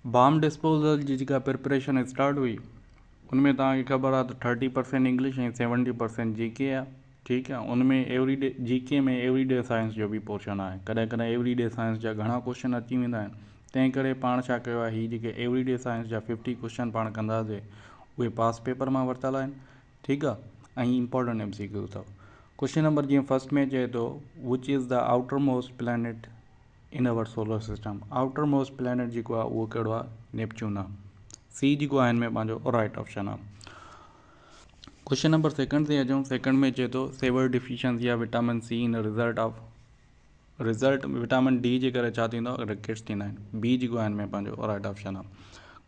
Balm disposal जी जेका preparation start हुई उनमें तव्हांखे ख़बर आहे त 30% इंग्लिश ऐं 70% जीके आहे। ठीकु आहे, उनमें एवरीडे जीके में एवरीडे साइंस जो बि पोर्शन आहे। कॾहिं कॾहिं एवरीडे साइंस जा घणा क्वेश्चन अची वेंदा आहिनि, तंहिं करे पाण छा कयो आहे, हीअ जेके एवरीडे साइंस जा 50 क्वेश्चन पाण कंदासीं उहे पास पेपर मां वरितल आहिनि। ठीकु आहे, ऐं इम्पोर्टेंट MCQ अथव। क्वेश्चन नंबर जीअं फर्स्ट में चए थो, which is the outer most planet in our solar system. Outer most planet जेको आहे उहो कहिड़ो आहे, नेपच्यून आहे। सी जेको आहे हिन में पंहिंजो राइट ऑप्शन आहे। क्वेश्चन नंबर सेकंड ते अचूं। सेकंड में चए थो सेवर डिफिशियंसी या विटामिन सी इन रिज़ल्ट विटामिन डी जे करे छा थींदो आहे, रिकेट्स थींदा आहिनि। बी जेको आहे हिन में पंहिंजो राइट ऑप्शन आहे।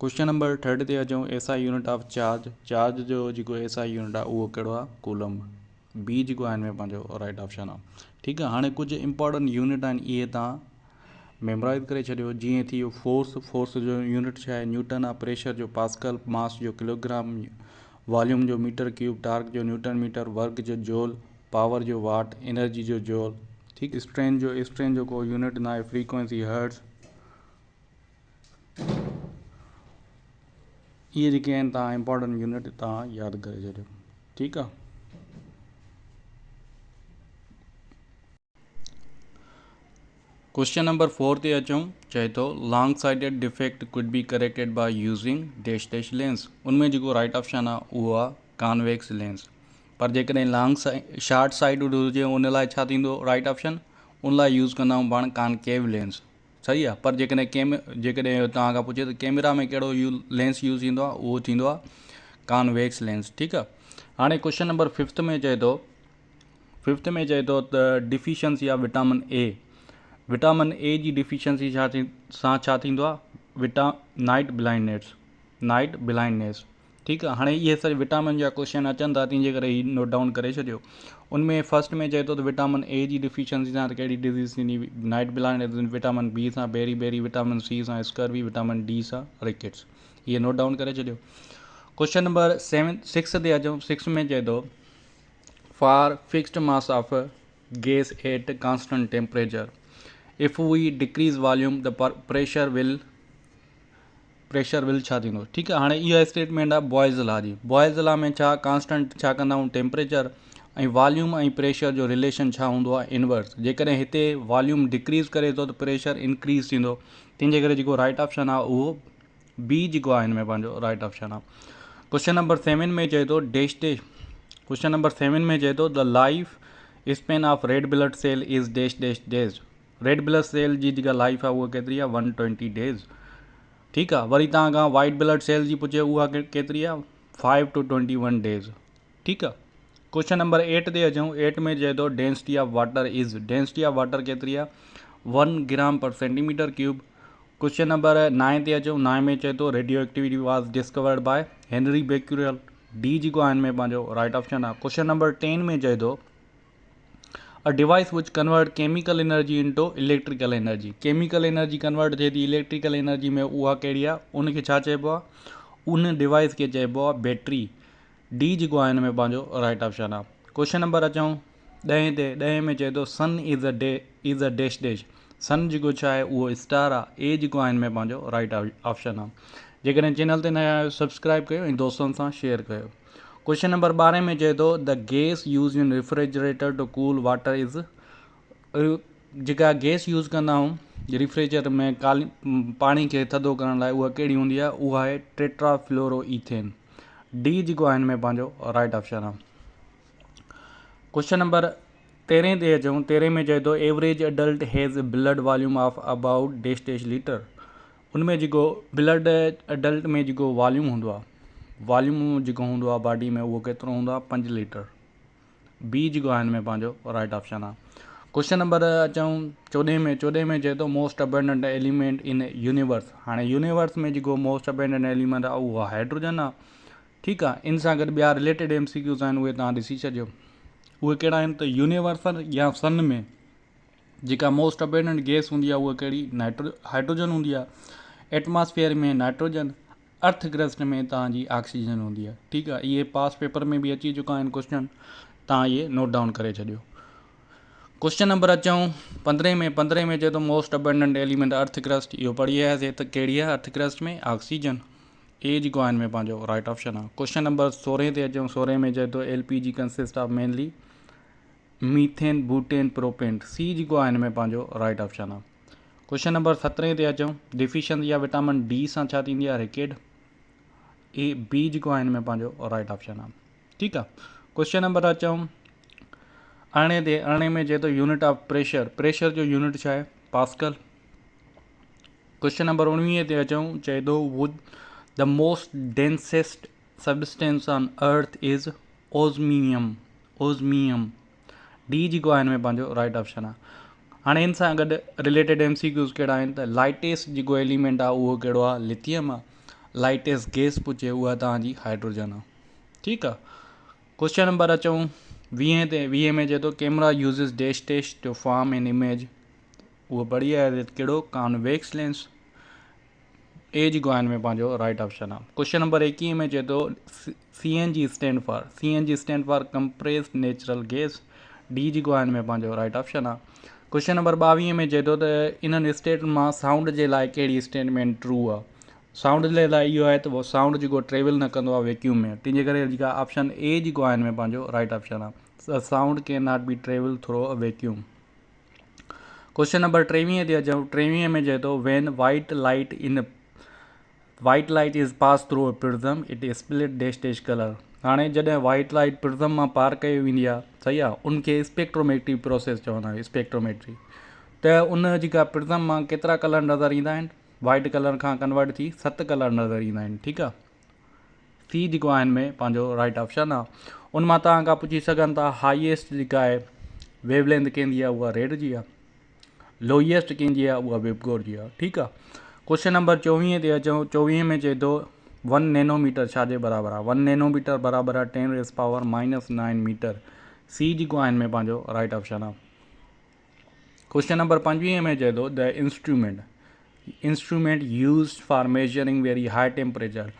क्वेश्चन नंबर थर्ड ते अचूं। SI यूनिट ऑफ चार्ज जो जेको SI यूनिट आहे उहो कहिड़ो आहे, कूलम्ब। बी जेको आहे हिन में पंहिंजो राइट ऑप्शन आहे। ठीकु आहे, हाणे कुझु इंपॉर्टेंट यूनिट आहिनि, इहे तव्हां मेमोराइज़ करे छॾियो। जीअं थी वियो फोर्स जो यूनिट छा आहे, न्यूटन आहे। प्रेशर जो पास्कल, मास जो किलोग्राम, वॉल्यूम जो मीटर क्यूब, टार्क जो न्यूटन मीटर, वर्क जो जूल, पावर जो वाट, एनर्जी जो जूल। ठीक, स्ट्रेन जो कोई यूनिट ना आहे, फ्रीक्वेंसी हर्ट्ज़। इहे जेके आहिनि तव्हां इंपॉर्टेंट यूनिट तव्हां यादि करे छॾियो। ठीकु आहे। क्वेश्चन नंबर 4 ते अचूं। चए थो long sighted defect could be corrected by using dash dash lens. उनमें जेको राइट ऑप्शन आहे उहो आहे कॉन्वेक्स लेंस। पर जेकॾहिं शार्ट साइडेड हुजे उन लाइ छा थींदो राइट ऑप्शन, उन लाइ यूज़ कंदा आहियूं पाण कॉनकेव लेंस। सही आहे। पर जेकॾहिं तव्हां खां पुछे त कैमरा में कहिड़ो लेंस यूज़ थींदो आहे, उहो थींदो आहे कॉन्वेक्स लेंस। ठीकु आहे। हाणे क्वेश्चन नंबर फिफ्थ में चए थो त deficiency of vitamin A. Vitamin A जी डिफिशियंसी सां छा थींदो आहे, नाइट ब्लाइंडनेस। ठीकु आहे। हाणे इहे सभु विटामिन जा क्वेश्चन अचनि था, तंहिंजे करे ही नोट डाउन करे छॾियो। उनमें फर्स्ट में चए थो त विटामिन ए जी डिफिशियंसी सां त कहिड़ी डिज़ीज़ थींदी, नाइट ब्लाइंडनेस। विटामिन बी सां बेरी, विटामिन सी सां स्कर्वी, विटामिन डी सां रिकेट्स। इहे नोट डाउन करे छॾियो। क्वेश्चन नंबर 6 ते अचूं। 6 में चए थो for fixed mass of gas at constant temperature if we decrease volume the pressure will छा थींदो। ठीकु आहे। हाणे इहा स्टेटमेंट आहे बॉयज़ लॉ जी। बॉयज़ लॉ में छा कॉन्स्टेंट छा कंदा आहियूं, टेम्परेचर, ऐं वॉल्यूम ऐं प्रेशर जो रिलेशन छा हूंदो आहे, इनवर्स। जेकॾहिं हिते वॉल्यूम डिक्रीज़ करे थो त प्रेशर इंक्रीज़ थींदो। तंहिंजे करे जेको राइट ऑप्शन आहे उहो बी जेको आहे हिन में पंहिंजो राइट ऑप्शन आहे। क्वेश्चन नंबर 7 में चए थो क्वेश्चन नंबर 7 में चए थो the life span of red blood cell is dash dash days. Red blood cell जी जेका लाइफ आहे उहा केतिरी आहे, 120 डेज़। ठीकु आहे। वरी तव्हां खां वाइट ब्लड सेल जी पुछे, उहा केतिरी आहे, 5 to 21 डेज़। ठीकु आहे। क्वेश्चन नंबर 8 ते अचूं। 8 में चए थो डेंसिटी ऑफ वाटर केतिरी आहे, 1 ग्राम पर सेंटीमीटर क्यूब। क्वेश्चन नंबर 9 ते अचूं। 9 में चए थो radioactivity was discovered by Henri Becquerel. D जेको आहे हिन में पंहिंजो राइट ऑप्शन आहे। क्वेश्चन नंबर 10 में चए थो a device which convert chemical energy into electrical energy. Chemical energy convert थिए थी इलेक्ट्रिकल एनर्जी में, उहा कहिड़ी आहे, उनखे छा चइबो आहे, उन डिवाइस खे चइबो आहे बैटरी। डी जेको आहे हिन में पंहिंजो राइट ऑप्शन आहे। क्वेश्चन नंबर अचूं 10 में चए थो सन इज़ अ डैश डैश। सन जेको छा आहे उहो स्टार आहे। ए जेको आहे हिन में पंहिंजो राइट ऑप्शन आहे। जेकॾहिं चैनल ते नया आहियो सब्सक्राइब कयो ऐं दोस्तनि सां शेयर कयो। क्वेश्चन नंबर 12 में चए थो the gas use in refrigerator to cool water is. जेका गैस यूज़ कंदा आहियूं रेफ्रिजरेटर में पाणी खे थधो करण लाइ, उहा कहिड़ी हूंदी आहे, उहा आहे टेट्राफ्लोरोईथेन। डी जेको आहे हिन में पंहिंजो राइट ऑप्शन आहे। क्वेश्चन नंबर 13 ते अचूं। 13 में चए थो average adult has blood volume of about dash dash litre. उनमें जेको ब्लड अडल्ट में जेको वॉल्यूम हूंदो आहे, जेको हूंदो आहे बॉडी में, उहो केतिरो हूंदो आहे, 5 लीटर। बी जेको आहे हिन में पंहिंजो राइट ऑप्शन आहे। क्वेश्चन नंबर अचूं 14 में चए थो most abundant element in universe. हाणे यूनिवर्स में जेको मोस्ट अबेंडेंट एलिमेंट आहे उहो हाइड्रोजन आहे। ठीकु आहे। इन सां गॾु ॿिया रिलेटेड MCQs आहिनि, उहे तव्हां ॾिसी छॾियो। उहे कहिड़ा आहिनि त यूनिवर्सल या सन में जेका मोस्ट अबेंडेंट गैस हूंदी आहे उहा कहिड़ी, हाइड्रोजन हूंदी आहे। एटमॉस्फेयर में नाइट्रोजन, अर्थ क्रस्ट में तव्हांजी ऑक्सीजन हूंदी आहे। ठीकु आहे। इहे पास पेपर में बि अची चुका आहिनि क्वेश्चन, तव्हां इहे नोट डाउन करे छॾियो। क्वेश्चन नंबर अचूं 15 में चए थो most abundant element earth crust. इहो पढ़ी आयासीं त कहिड़ी आहे अर्थ क्रस्ट में? ऑक्सीजन। ए जेको आहे हिन में पंहिंजो राइट ऑप्शन आहे। क्वेश्चन नंबर 16 ते अचूं। 16 में चए थो LPG consist of mainly methane, butane, propane. C जेको आहे हिन में पंहिंजो राइट ऑप्शन आहे। क्वेश्चन नंबर 17 ते अचूं। डिफिशियंसी या विटामिन डी सां छा थींदी आहे? रिकेड। बी जेको आहे हिन में पंहिंजो राइट ऑप्शन आहे। ठीकु आहे। क्वेश्चन नंबर अचूं 18 में चए थो यूनिट ऑफ प्रेशर। प्रेशर जो यूनिट छा आहे? पास्कल। क्वेश्चन नंबर 19 ते अचूं। चए थो would the most densest substance on earth is osmium. Osmium. D जेको आहे हिन में पंहिंजो राइट ऑप्शन आहे। हाणे हिन सां गॾु रिलेटेड MCQs कहिड़ा आहिनि त लाइटेस्ट जेको एलिमेंट आहे उहो कहिड़ो आहे? लिथियम आहे। लाइटेस्ट गैस पुछे उहा तव्हांजी हाइड्रोजन आहे। ठीकु आहे। क्वेश्चन नंबर अचूं 20 ते। 20 में चए थो camera uses dash dash to form an image. उहो पढ़ी आहे कहिड़ो? Convex lens. ए जेको आहे हिन में पंहिंजो राइट ऑप्शन आहे। क्वेश्चन नंबर 21 में चए थो CNG stand for. CNG stand for compressed natural gas. D जेको आहे हिन में पंहिंजो राइट ऑप्शन आहे। क्वेश्चन नंबर 22 में चए थो त इन्हनि स्टेट मां साउंड जे लाइ कहिड़ी स्टेटमेंट ट्रू आहे? साउंड जे लाइ इहो आहे त उहो साउंड जेको ट्रेवल न कंदो आहे वैक्यूम में। तंहिंजे करे जेका ऑप्शन ए जेको आहे हिन में पंहिंजो राइट ऑप्शन आहे। Sound can not be travel through a vacuum. Question number 23 ते अचूं। 23 में चए थो when white light is pass through a prism it split dash dash colour. हाणे जॾहिं वाइट लाइट प्रिज़म मां पार कई वेंदी आहे, सही आहे, उनखे स्पेक्ट्रोमेट्री प्रोसेस चवंदा आहियूं। स्पेक्ट्रोमेट्री त उन जेका प्रिज़म मां केतिरा कलर नज़र ईंदा आहिनि? वाइट कलर खां कन्वर्ट थी 7 कलर नज़र ईंदा आहिनि। ठीकु आहे। सी जेको आहे हिन में पंहिंजो राइट ऑप्शन आहे। उन मां तव्हां खां पुछी सघनि था हाईएस्ट जेका आहे वेवलेंथ कंहिंजी आहे? उहा रेड जी आहे। लोएस्ट कंहिंजी आहे? उहा वेबगोर जी आहे। ठीकु आहे। क्वेश्चन नंबर 24 ते अचूं। 24 में चए थो 1 नैनोमीटर छाजे बराबरि आहे? 1 नैनोमीटर बराबरि आहे 10⁻⁻9 मीटर। सी जेको आहे हिन में पंहिंजो राइट ऑप्शन आहे। क्वेश्चन नंबर 25 में चए थो the instrument use for measuring very high temperature.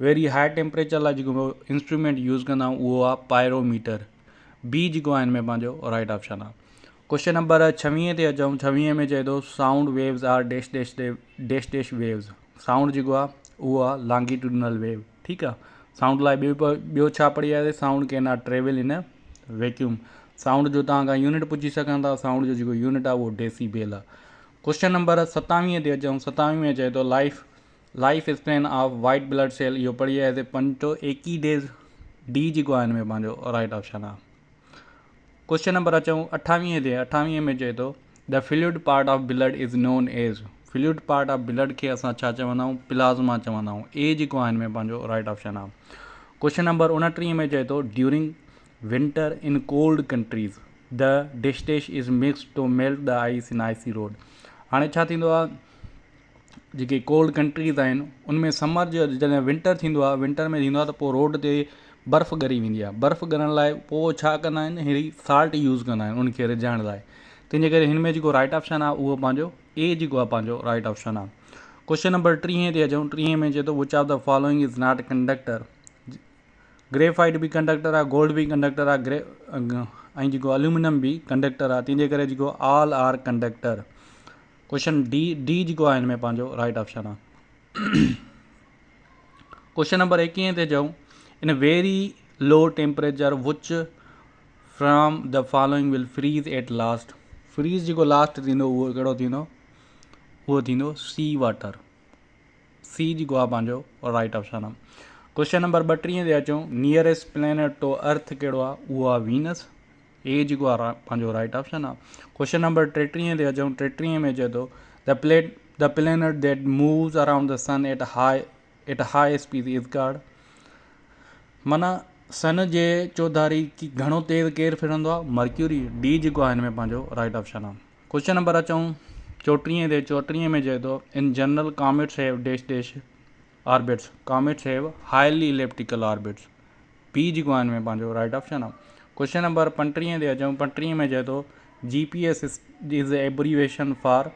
Very high temperature लाइ जेको इंस्ट्रूमेंट यूज़ कंदा आहियूं उहो आहे पायरोमीटर। बी जेको आहे हिन में पंहिंजो राइट ऑप्शन आहे। क्वेश्चन नंबर 26 ते अचूं। 26 में चए थो sound waves are dash dash dash waves. Sound जेको आहे उहो आहे लॉन्गिट्यूडनल वेव। ठीकु आहे। साउंड लाइ ॿियो छा पढ़ी आहे? Sound can not travel in vacuum. Sound जो तव्हां खां यूनिट पुछी सघनि था। साउंड जो जेको यूनिट आहे उहो डेसीबेल आहे। क्वेश्चन नंबर 27 ते अचूं। 27 में चए थो lifespan of white blood cell. इहो पढ़ी आहे 521 डेज़। डी जेको आहे हिन में पंहिंजो राइट ऑप्शन आहे। क्वेश्चन नंबर अचूं 28 ते। 28 में चए थो the fluid part of blood is known as. Fluid part of blood खे असां छा चवंदा आहियूं? प्लाज़्मा चवंदा आहियूं। ए जेको आहे हिन में पंहिंजो राइट ऑप्शन आहे। क्वेश्चन नंबर 29 में चए थो during winter in cold countries the dash dash is mix to melt the ice in icy road. हाणे छा थींदो आहे? जेके कोल्ड कंट्रीज़ आहिनि उनमें समर जो जॾहिं विंटर थींदो आहे, विंटर में थींदो आहे त पोइ रोड ते बर्फ़ु ॻरी वेंदी आहे। बर्फ़ु ॻरण लाइ पोइ छा कंदा आहिनि? अहिड़ी साल्ट यूज़ कंदा आहिनि उनखे रिझाइण लाइ। तंहिंजे करे हिन में जेको राइट ऑप्शन आहे उहो पंहिंजो ए जेको आहे पंहिंजो राइट ऑप्शन आहे। क्वेश्चन नंबर 30 ते अचूं। 30 में चए थो which of the following is not conductor. Graphite बि कंडक्टर आहे, गोल्ड बि कंडक्टर आहे, ऐं जेको एल्यूमिनियम बि कंडक्टर आहे। तंहिंजे करे जेको all are conductor. Question D जेको आहे हिन में पंहिंजो राइट ऑप्शन आहे। क्वेश्चन नंबर 21 ते अचूं। In very low temperature which from the following will freeze at last. Freeze जेको लास्ट थींदो उहो कहिड़ो थींदो? उहो थींदो सी वाटर। सी जेको आहे पंहिंजो राइट ऑप्शन आहे। क्वेश्चन नंबर 32 ते अचूं। नियरेस्ट प्लैनेट टू अर्थ कहिड़ो आहे? उहो आहे वीनस। ए जेको आहे पंहिंजो राइट ऑप्शन आहे। क्वेश्चन नंबर 33 ते अचूं। 33 में चए थो the planet that moves around the sun at high speed is called. माना सन जे चौधारी की घणो तेज़ केरु फिरंदो आहे? मर्क्यूरी। डी जेको आहे हिन में पंहिंजो राइट ऑप्शन आहे। क्वेश्चन नंबर अचूं 34 ते। 34 में चए थो in general comets have dash dash orbits. Comets have highly elliptical orbits. B जेको आहे हिन में पंहिंजो राइट ऑप्शन आहे। क्वेश्चन नंबर 35 ते अचूं। 35 में चए थो GPS is abbreviation for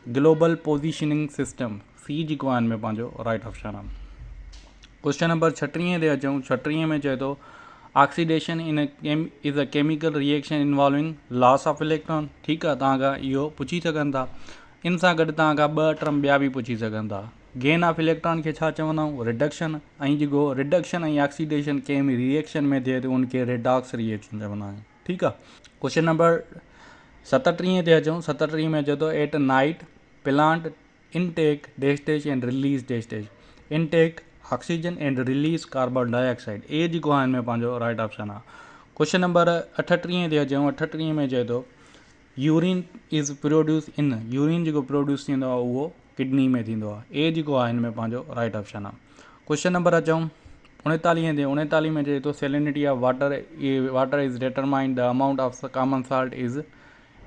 global positioning system. C जेको आहे हिन में पंहिंजो राइट ऑप्शन आहे। क्वेश्चन नंबर 36 ते अचूं। 36 में चए थो oxidation is a chemical reaction involving loss of electron. ठीकु आहे, तव्हांखां इहो पुछी सघनि था। इन सां गॾु तव्हांखां 2 टर्म ॿिया बि पुछी सघनि था। गेन ऑफ इलेक्ट्रॉन खे छा चवंदा आहियूं? रिडक्शन। ऐं जेको रिडक्शन ऐं ऑक्सीडेशन कंहिं बि रिएक्शन में थिए थो उनखे रिडॉक्स रिएक्शन चवंदा आहियूं। ठीकु आहे। क्वेश्चन नंबर 37 ते अचूं। 37 में चए थो at night plant intake dashes and release dashes. Intake oxygen and release carbon dioxide. A जेको आहे हिन में पंहिंजो राइट ऑप्शन आहे। क्वेश्चन नंबर 38 ते अचूं। 38 में चए थो urine is produce in. Urine जेको प्रोड्यूस थींदो आहे उहो किडनी में थींदो आहे। ए जेको आहे हिन में पंहिंजो राइट ऑप्शन आहे। क्वेश्चन नंबर अचूं 39 ते। 39 में चए थो salinity of water is determined the amount of common salt is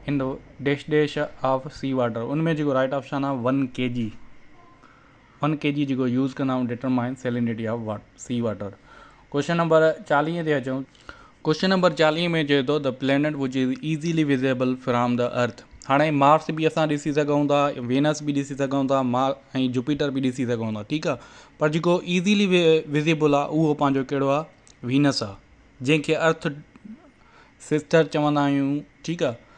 in the dash of sea water. उनमें जेको राइट ऑप्शन आहे 1 kg। 1 kg जेको यूज़ कंदा आहियूं determine salinity of sea water. Question number 40 ते अचूं। क्वेश्चन नंबर 40 में चए थो the planet which is easily visible from the earth. हाणे मार्स बि असां ॾिसी सघूं था, वेनस बि ॾिसी सघूं था, ऐं जुपिटर बि ॾिसी सघूं था। ठीकु आहे, पर जेको ईज़ीली विजिबल आहे उहो पंहिंजो कहिड़ो आहे? वीनस आहे, जंहिंखे अर्थ सिस्टर चवंदा आहियूं। ठीकु आहे।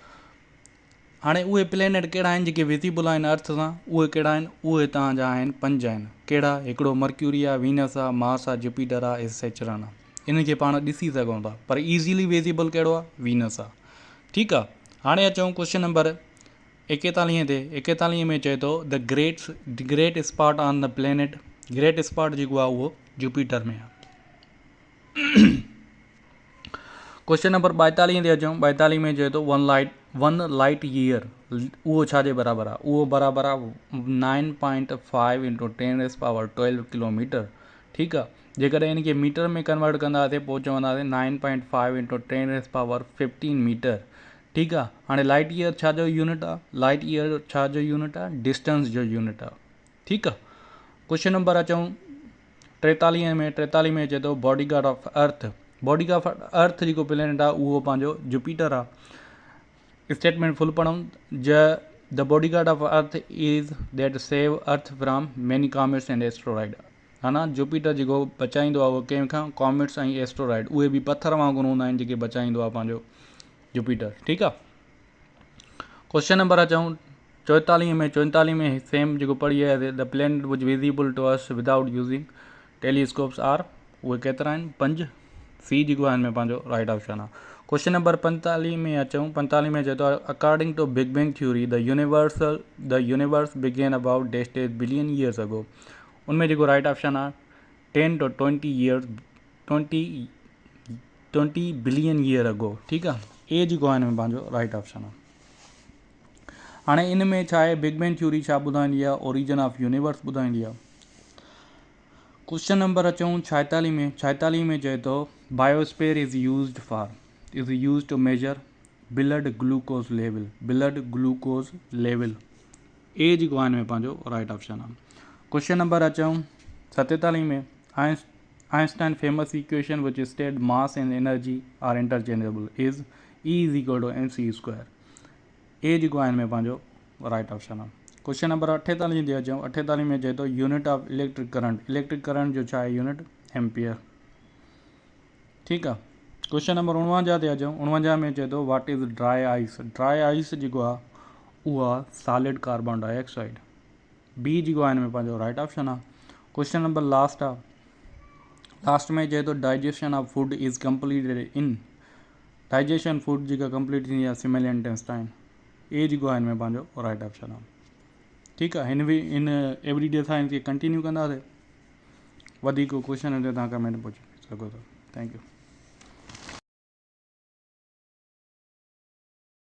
हाणे उहे प्लैनेट कहिड़ा आहिनि जेके विजिबल आहिनि अर्थ सां? उहे कहिड़ा आहिनि? उहे तव्हांजा आहिनि 5 आहिनि। कहिड़ा? हिकिड़ो मर्क्यूरी आहे, वीनस आहे, मार्स आहे, जुपिटर आहे, सैचरन आहे। इनखे पाण ॾिसी सघूं था, पर ईज़ीली विजिबल कहिड़ो आहे? वीनस आहे। ठीकु आहे। हाणे अचूं क्वेश्चन नंबर 41 ते। 41 में चए थो the great spot on the planet. Great spot जेको आहे उहो जुपिटर में आहे। क्वेश्चन नंबर 42 ते अचूं। 42 में चए थो 1 लाइट ईयर उहो छाजे बराबरि आहे? उहो बराबरि आहे 9.5 × 10⁻12 किलोमीटर। ठीकु आहे। जेकॾहिं इनखे मीटर में कन्वर्ट कंदासीं पोइ चवंदासीं 9.5 × 10⁻15 मीटर। ठीकु आहे। हाणे लाइट ईयर छाजो यूनिट आहे? लाइट ईयर छाजो यूनिट आहे? डिस्टेंस जो यूनिट आहे। ठीकु आहे। क्वेश्चन नंबर अचूं 43 में। 43 में चए थो body guard of earth. Body guard of earth जेको प्लैनेट आहे उहो पंहिंजो जुपिटर आहे। स्टेटमेंट फुल पढ़ूं। The body guard of earth is that save earth from many comets and asteroid. हा न, जुपिटर जेको बचाईंदो आहे उहो कंहिंखां? कॉमेट्स ऐं एस्ट्रॉइड। उहे बि पथर वांगुरु हूंदा आहिनि जेके बचाईंदो आहे पंहिंजो जुपिटर। ठीकु आहे। क्वेश्चन नंबर अचूं 44 में। 44 में सेम जेको पढ़ी आहे the planet which visible to us without using telescopes are. उहे केतिरा आहिनि? 5। सी जेको आहे हिन में पंहिंजो राइट ऑप्शन आहे। क्वेश्चन नंबर 45 में अचूं। 45 में चए थो according to big bang theory the universe began about dashes billion years ago. उनमें जेको राइट ऑप्शन आहे 10 to 20 बिलियन ईयर अगो। ठीकु आहे। ए जेको आहे हिन में पंहिंजो राइट ऑप्शन आहे। हाणे इन में छा आहे? बिग बैंग थ्योरी छा ॿुधाईंदी आहे? ओरिजिन ऑफ यूनिवर्स ॿुधाईंदी आहे। क्वेश्चन नंबर अचूं 46 में। 46 में चए थो biosphere is use to measure blood glucose level. Blood glucose level. A जेको आहे हिन में पंहिंजो राइट ऑप्शन आहे। क्वेश्चन नंबर अचूं 47 में। Einstein famous equation which state mass and energy are interchangeable is E=mc²। A जेको आहे हिन में पंहिंजो राइट ऑप्शन आहे। क्वेश्चन नंबर 48 ते अचूं। 48 में चए थो unit of electric current. Electric current जो छा आहे? Unit ampere. ठीकु आहे। क्वेश्चन नंबर 49 ते अचूं। 49 में चए थो what is dry ice. Dry ice जेको आहे उहो आहे सॉलिड कार्बन डाइऑक्साइड। बी जेको आहे हिन में पंहिंजो राइट ऑप्शन आहे। क्वेश्चन नंबर लास्ट आहे। लास्ट में चए थो digestion of food is completed in. Digestion food जेका कंप्लीट थींदी आहे स्मॉल इंटेस्टाइन। ए जेको आहे हिन में पंहिंजो राइट ऑप्शन आहे। ठीकु आहे। हिन एवरीडे साइंस खे कंटिन्यू कंदासीं। वधीक क्वेश्चन ते तव्हां कमेंट पुछी सघो था। Thank U.